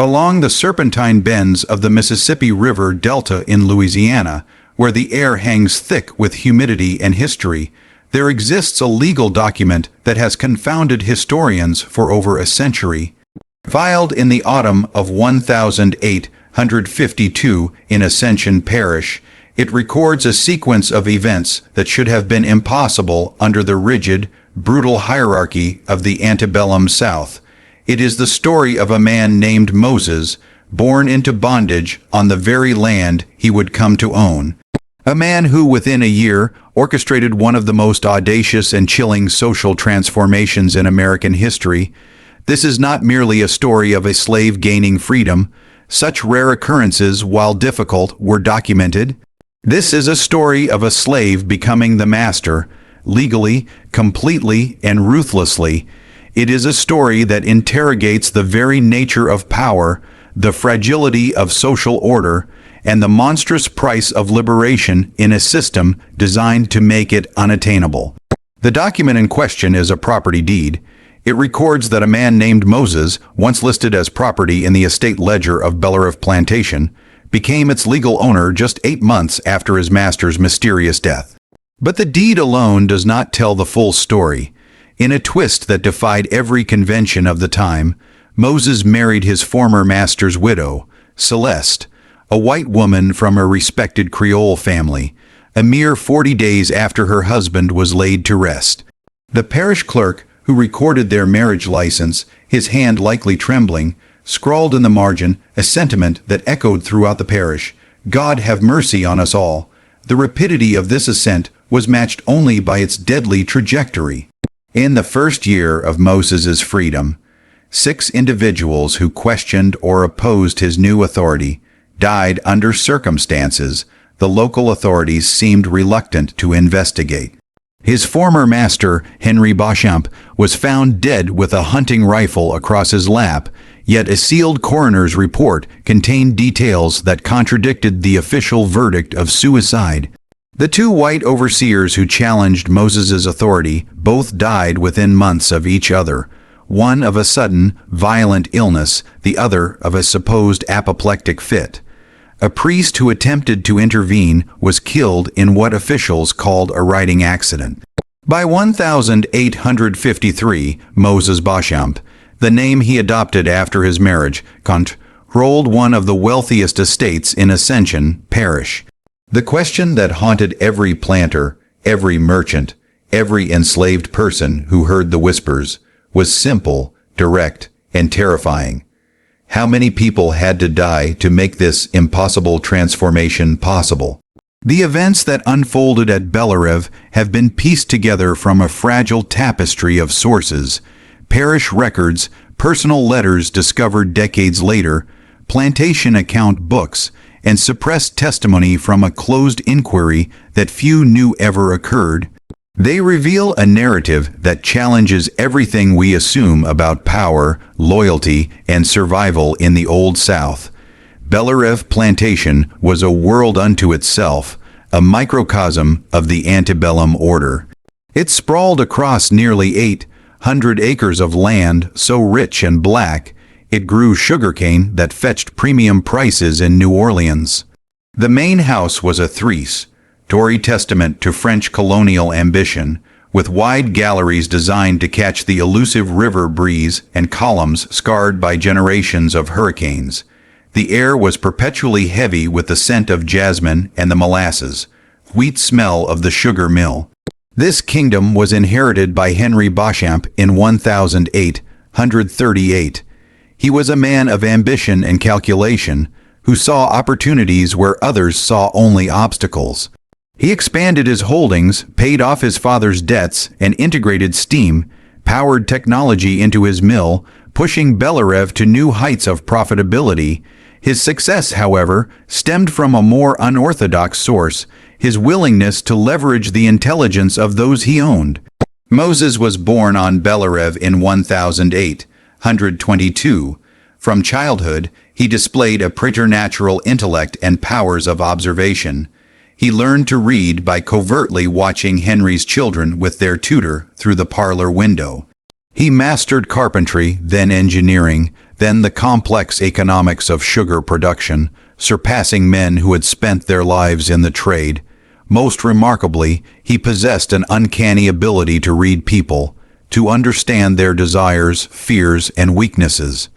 Along the serpentine bends of the Mississippi River Delta in Louisiana, where the air hangs thick with humidity and history, there exists a legal document that has confounded historians for over a century. Filed in the autumn of 1852 in Ascension Parish, it records a sequence of events that should have been impossible under the rigid, brutal hierarchy of the antebellum South. It is the story of a man named Moses, born into bondage on the very land he would come to own. A man who within a year orchestrated one of the most audacious and chilling social transformations in American history. This is not merely a story of a slave gaining freedom. Such rare occurrences, while difficult, were documented. This is a story of a slave becoming the master, legally, completely, and ruthlessly. It is a story that interrogates the very nature of power, the fragility of social order, and the monstrous price of liberation in a system designed to make it unattainable. The document in question is a property deed. It records that a man named Moses, once listed as property in the estate ledger of Plantation, became its legal owner just 8 months after his master's mysterious death. But the deed alone does not tell the full story. In a twist that defied every convention of the time, Moses married his former master's widow, Celeste, a white woman from a respected Creole family, a mere 40 days after her husband was laid to rest. The parish clerk, who recorded their marriage license, his hand likely trembling, scrawled in the margin a sentiment that echoed throughout the parish: "God have mercy on us all." The rapidity of this ascent was matched only by its deadly trajectory. In the first year of Moses's freedom, 6 individuals who questioned or opposed his new authority died under circumstances the local authorities seemed reluctant to investigate. His former master, Henry Beauchamp, was found dead with a hunting rifle across his lap, yet a sealed coroner's report contained details that contradicted the official verdict of suicide. The 2 white overseers who challenged Moses's authority both died within months of each other, one of a sudden, violent illness, the other of a supposed apoplectic fit. A priest who attempted to intervene was killed in what officials called a riding accident. By 1853, Moses Beauchamp, the name he adopted after his marriage, controlled one of the wealthiest estates in Ascension Parish. The question that haunted every planter, every merchant, every enslaved person who heard the whispers was simple, direct, and terrifying. How many people had to die to make this impossible transformation possible? The events that unfolded at Bellerive have been pieced together from a fragile tapestry of sources: parish records, personal letters discovered decades later, plantation account books, and suppressed testimony from a closed inquiry that few knew ever occurred. They reveal a narrative that challenges everything we assume about power, loyalty, and survival in the Old South. Bellerive Plantation was a world unto itself, a microcosm of the antebellum order. It sprawled across nearly 800 acres of land so rich and black, it grew sugarcane that fetched premium prices in New Orleans. The main house was a three-story testament to French colonial ambition, with wide galleries designed to catch the elusive river breeze and columns scarred by generations of hurricanes. The air was perpetually heavy with the scent of jasmine and the molasses, wheat smell of the sugar mill. This kingdom was inherited by Henry Beauchamp in 1838. He was a man of ambition and calculation, who saw opportunities where others saw only obstacles. He expanded his holdings, paid off his father's debts, and integrated steam-powered technology into his mill, pushing Bellerive to new heights of profitability. His success, however, stemmed from a more unorthodox source: his willingness to leverage the intelligence of those he owned. Moses was born on Bellerive in 1822. From childhood, he displayed a preternatural intellect and powers of observation. He learned to read by covertly watching Henry's children with their tutor through the parlor window. He mastered carpentry, then engineering, then the complex economics of sugar production, surpassing men who had spent their lives in the trade. Most remarkably, he possessed an uncanny ability to read people, to understand their desires, fears, and weaknesses.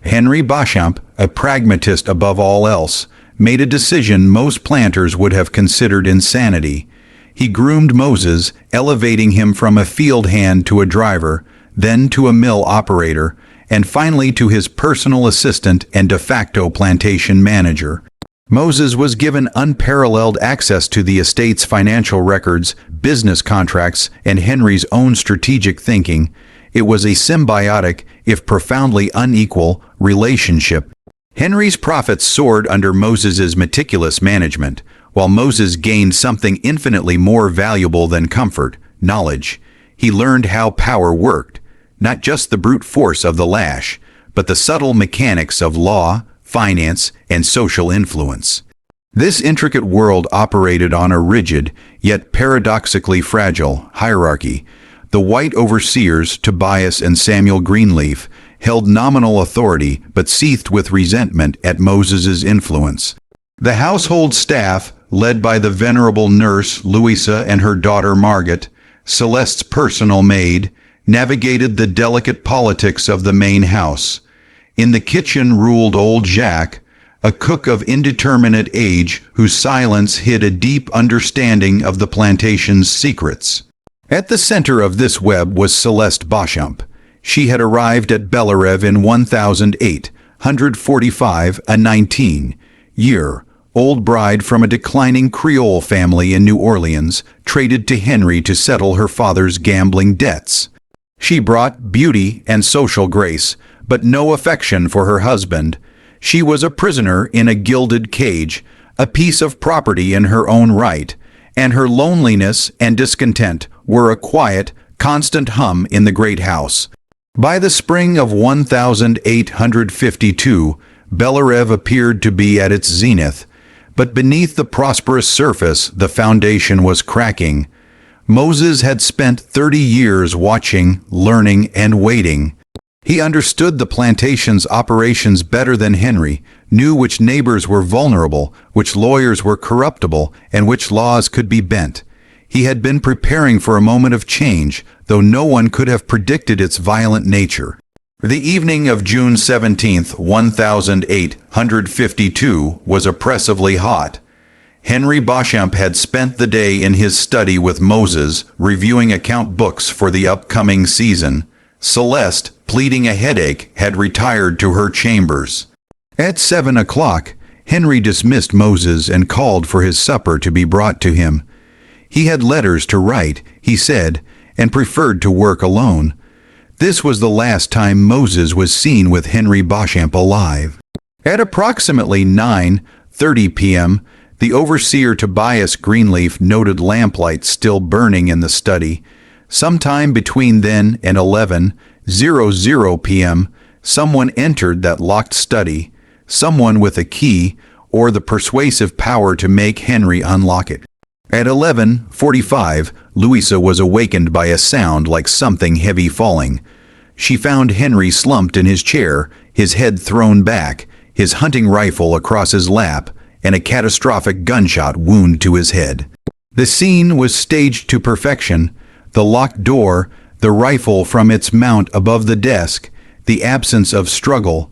Henry Beauchamp, a pragmatist above all else, made a decision most planters would have considered insanity. He groomed Moses, elevating him from a field hand to a driver, then to a mill operator, and finally to his personal assistant and de facto plantation manager. Moses was given unparalleled access to the estate's financial records, business contracts, and Henry's own strategic thinking. It was a symbiotic, if profoundly unequal, relationship. Henry's profits soared under Moses's meticulous management, while Moses gained something infinitely more valuable than comfort, knowledge. He learned how power worked, not just the brute force of the lash, but the subtle mechanics of law, finance, and social influence. This intricate world operated on a rigid, yet paradoxically fragile, hierarchy. The white overseers, Tobias and Samuel Greenleaf, held nominal authority but seethed with resentment at Moses's influence. The household staff, led by the venerable nurse Louisa and her daughter Margaret, Celeste's personal maid, navigated the delicate politics of the main house. In the kitchen ruled old Jacques, a cook of indeterminate age whose silence hid a deep understanding of the plantation's secrets. At the center of this web was Celeste Beauchamp. She had arrived at Bellerive in 1845, a 19-year-old bride from a declining Creole family in New Orleans, traded to Henry to settle her father's gambling debts. She brought beauty and social grace, but no affection for her husband. She was a prisoner in a gilded cage, a piece of property in her own right, and her loneliness and discontent were a quiet, constant hum in the great house. By the spring of 1852, Bellerive appeared to be at its zenith, but beneath the prosperous surface the foundation was cracking. Moses had spent 30 years watching, learning, and waiting. He understood the plantation's operations better than Henry, knew which neighbors were vulnerable, which lawyers were corruptible, and which laws could be bent. He had been preparing for a moment of change, though no one could have predicted its violent nature. The evening of June 17, 1852, was oppressively hot. Henry Beauchamp had spent the day in his study with Moses, reviewing account books for the upcoming season. Celeste, pleading a headache, had retired to her chambers. At 7 o'clock, Henry dismissed Moses and called for his supper to be brought to him. He had letters to write, he said, and preferred to work alone. This was the last time Moses was seen with Henry Beauchamp alive. At approximately 9:30 p.m., the overseer Tobias Greenleaf noted lamplight still burning in the study. Sometime between then and 11:00 p.m., someone entered that locked study, someone with a key or the persuasive power to make Henry unlock it. At 11:45, Louisa was awakened by a sound like something heavy falling. She found Henry slumped in his chair, his head thrown back, his hunting rifle across his lap, and a catastrophic gunshot wound to his head. The scene was staged to perfection. The locked door, the rifle from its mount above the desk, the absence of struggle.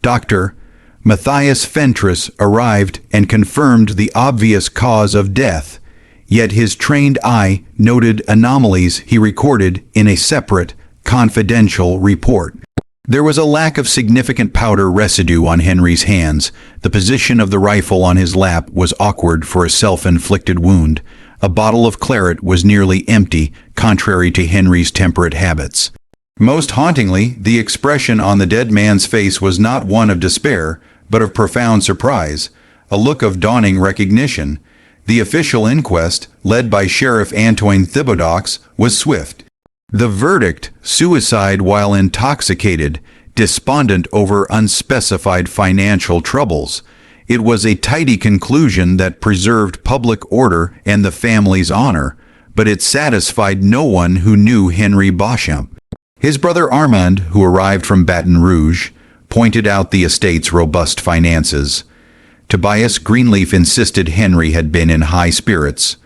Dr. Matthias Fentress arrived and confirmed the obvious cause of death, yet his trained eye noted anomalies he recorded in a separate, confidential report. There was a lack of significant powder residue on Henry's hands. The position of the rifle on his lap was awkward for a self-inflicted wound. A bottle of claret was nearly empty, contrary to Henry's temperate habits. Most hauntingly, the expression on the dead man's face was not one of despair, but of profound surprise, a look of dawning recognition. The official inquest, led by Sheriff Antoine Thibodeaux, was swift. The verdict, suicide while intoxicated, despondent over unspecified financial troubles. It was a tidy conclusion that preserved public order and the family's honor, but it satisfied no one who knew Henry Beauchamp. His brother Armand, who arrived from Baton Rouge, pointed out the estate's robust finances. Tobias Greenleaf insisted Henry had been in high spirits,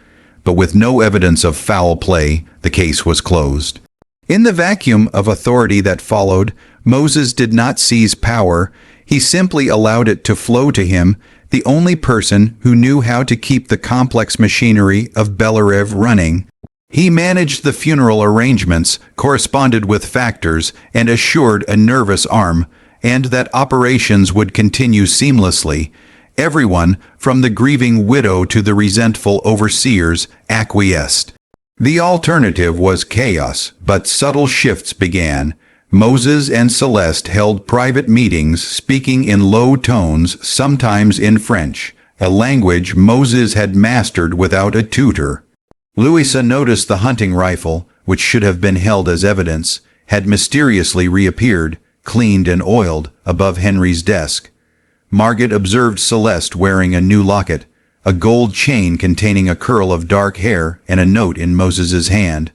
but with no evidence of foul play, the case was closed. In the vacuum of authority that followed, Moses did not seize power. He simply allowed it to flow to him, the only person who knew how to keep the complex machinery of Belarev running. He managed the funeral arrangements, corresponded with factors, and assured a nervous arm, and that operations would continue seamlessly. Everyone, from the grieving widow to the resentful overseers, acquiesced. The alternative was chaos, but subtle shifts began. Moses and Celeste held private meetings, speaking in low tones, sometimes in French, a language Moses had mastered without a tutor. Louisa noticed the hunting rifle, which should have been held as evidence, had mysteriously reappeared, cleaned and oiled, above Henry's desk. Margaret observed Celeste wearing a new locket, a gold chain containing a curl of dark hair and a note in Moses's hand.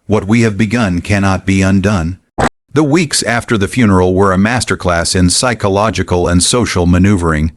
"What we have begun cannot be undone." The weeks after the funeral were a masterclass in psychological and social maneuvering.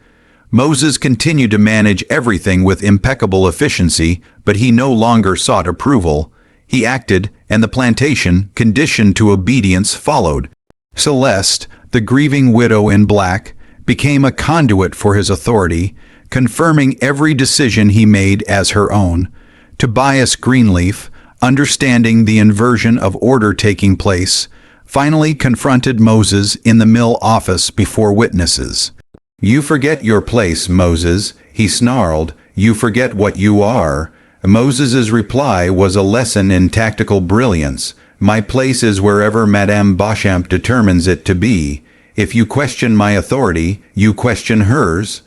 Moses continued to manage everything with impeccable efficiency, but he no longer sought approval. He acted, and the plantation, conditioned to obedience, followed. Celeste, the grieving widow in black, became a conduit for his authority, confirming every decision he made as her own. Tobias Greenleaf, understanding the inversion of order taking place, finally confronted Moses in the mill office before witnesses. "You forget your place, Moses," he snarled. "You forget what you are." Moses's reply was a lesson in tactical brilliance. "My place is wherever Madame Beauchamp determines it to be. If you question my authority, you question hers."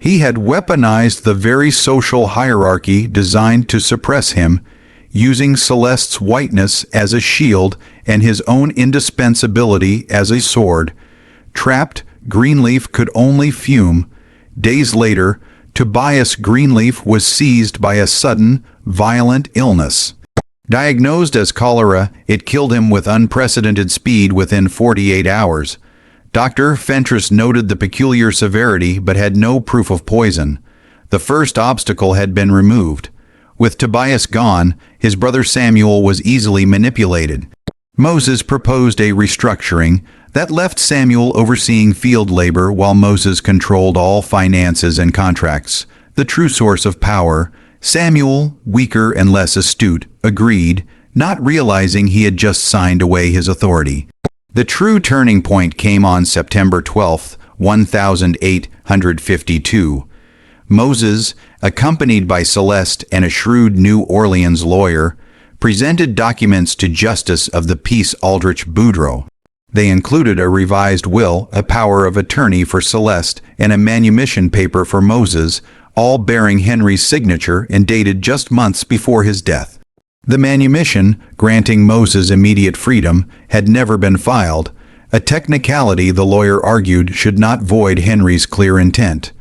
He had weaponized the very social hierarchy designed to suppress him, using Celeste's whiteness as a shield and his own indispensability as a sword. Trapped, Greenleaf could only fume. Days later, Tobias Greenleaf was seized by a sudden, violent illness. Diagnosed as cholera, it killed him with unprecedented speed within 48 hours. Dr. Fentress noted the peculiar severity but had no proof of poison. The first obstacle had been removed. With Tobias gone, his brother Samuel was easily manipulated. Moses proposed a restructuring that left Samuel overseeing field labor while Moses controlled all finances and contracts. The true source of power, Samuel, weaker and less astute, agreed, not realizing he had just signed away his authority. The true turning point came on September 12, 1852. Moses, accompanied by Celeste and a shrewd New Orleans lawyer, presented documents to Justice of the Peace Aldrich Boudreaux. They included a revised will, a power of attorney for Celeste, and a manumission paper for Moses, all bearing Henry's signature and dated just months before his death. The manumission, granting Moses immediate freedom, had never been filed, a technicality the lawyer argued should not void Henry's clear intent.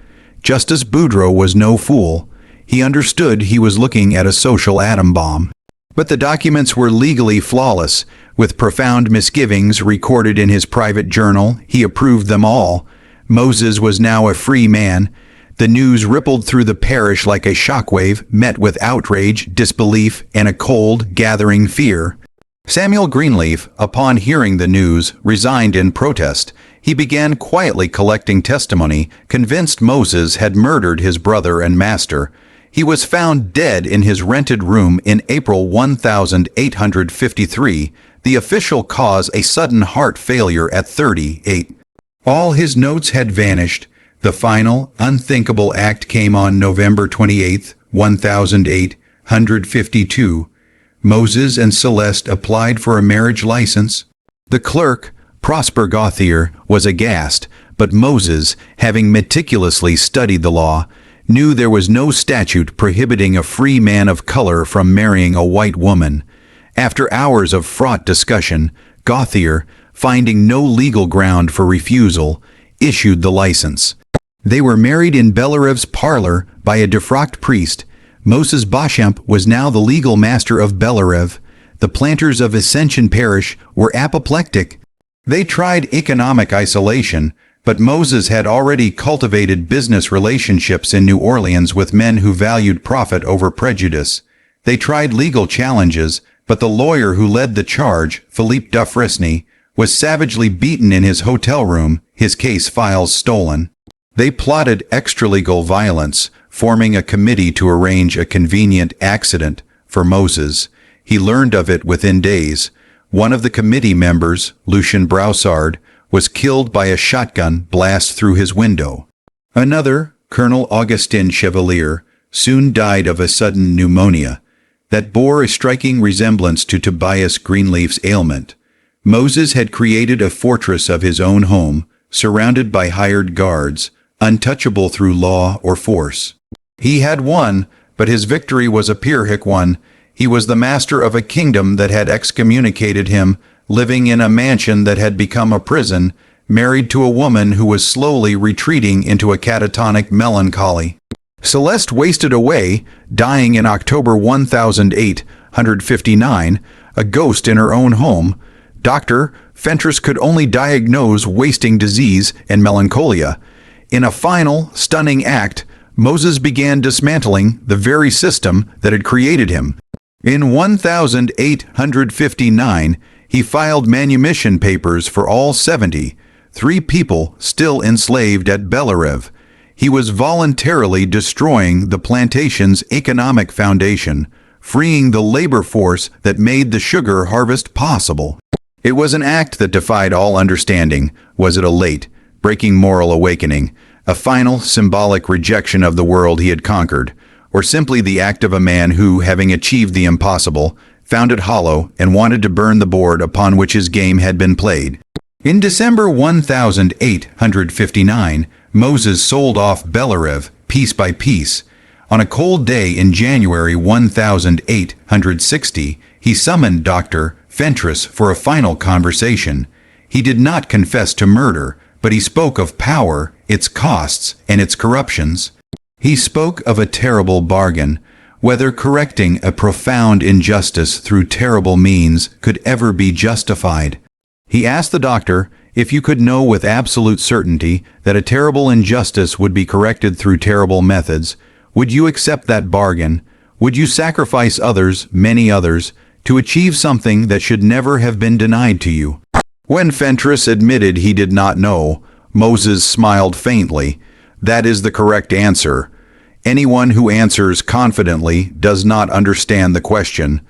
Justice Boudreaux was no fool. He understood he was looking at a social atom bomb. But the documents were legally flawless. With profound misgivings recorded in his private journal, he approved them all. Moses was now a free man. The news rippled through the parish like a shockwave, met with outrage, disbelief, and a cold, gathering fear. Samuel Greenleaf, upon hearing the news, resigned in protest. He began quietly collecting testimony, convinced Moses had murdered his brother and master. He was found dead in his rented room in April 1853, the official cause a sudden heart failure at 38. All his notes had vanished. The final, unthinkable act came on November 28, 1852. Moses and Celeste applied for a marriage license. The clerk, Prosper Gauthier, was aghast, but Moses, having meticulously studied the law, knew there was no statute prohibiting a free man of color from marrying a white woman. After hours of fraught discussion, Gauthier, finding no legal ground for refusal, issued the license. They were married in Belarev's parlor by a defrocked priest. Moses Beauchamp was now the legal master of Belarev. the planters of Ascension Parish were apoplectic. They tried economic isolation, but Moses had already cultivated business relationships in New Orleans with men who valued profit over prejudice. They tried legal challenges, but the lawyer who led the charge, Philippe Dufresne, was savagely beaten in his hotel room, his case files stolen. They plotted extralegal violence, forming a committee to arrange a convenient accident for Moses. He learned of it within days. One of the committee members, Lucien Broussard, was killed by a shotgun blast through his window. Another, Colonel Augustin Chevalier, soon died of a sudden pneumonia that bore a striking resemblance to Tobias Greenleaf's ailment. Moses had created a fortress of his own home, surrounded by hired guards, untouchable through law or force. He had won, but his victory was a Pyrrhic one. He was the master of a kingdom that had excommunicated him, living in a mansion that had become a prison, married to a woman who was slowly retreating into a catatonic melancholy. Celeste wasted away, dying in October 1859, a ghost in her own home. Dr. Fentress could only diagnose wasting disease and melancholia. In a final, stunning act, Moses began dismantling the very system that had created him. In 1859, he filed manumission papers for all 73 people still enslaved at Bellerive. He was voluntarily destroying the plantation's economic foundation, freeing the labor force that made the sugar harvest possible. It was an act that defied all understanding. Was it a late, breaking moral awakening, a final symbolic rejection of the world he had conquered, or simply the act of a man who, having achieved the impossible, found it hollow and wanted to burn the board upon which his game had been played? In December 1859, Moses sold off Bellerive piece by piece. On a cold day in January 1860, he summoned Dr. Fentress for a final conversation. He did not confess to murder, but he spoke of power, its costs, and its corruptions. He spoke of a terrible bargain, whether correcting a profound injustice through terrible means could ever be justified. He asked the doctor, if you could know with absolute certainty that a terrible injustice would be corrected through terrible methods, would you accept that bargain? Would you sacrifice others, many others, to achieve something that should never have been denied to you? When Fentress admitted he did not know, Moses smiled faintly. That is the correct answer. Anyone who answers confidently does not understand the question.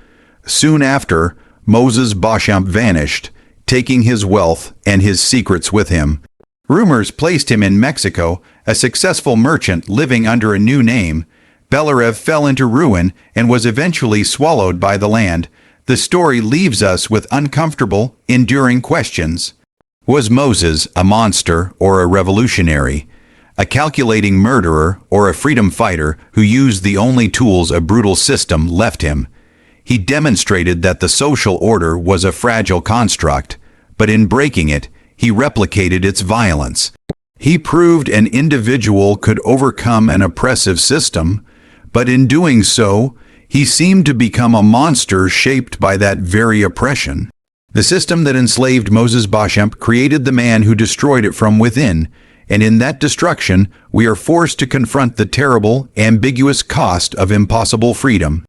Soon after, Moses Beauchamp vanished, taking his wealth and his secrets with him. Rumors placed him in Mexico, a successful merchant living under a new name. Bellerive fell into ruin and was eventually swallowed by the land. The story leaves us with uncomfortable, enduring questions. Was Moses a monster or a revolutionary? A calculating murderer or a freedom fighter who used the only tools a brutal system left him? He demonstrated that the social order was a fragile construct, but in breaking it, he replicated its violence. He proved an individual could overcome an oppressive system, but in doing so, he seemed to become a monster shaped by that very oppression. The system that enslaved Moses Beauchamp created the man who destroyed it from within, and in that destruction, we are forced to confront the terrible, ambiguous cost of impossible freedom.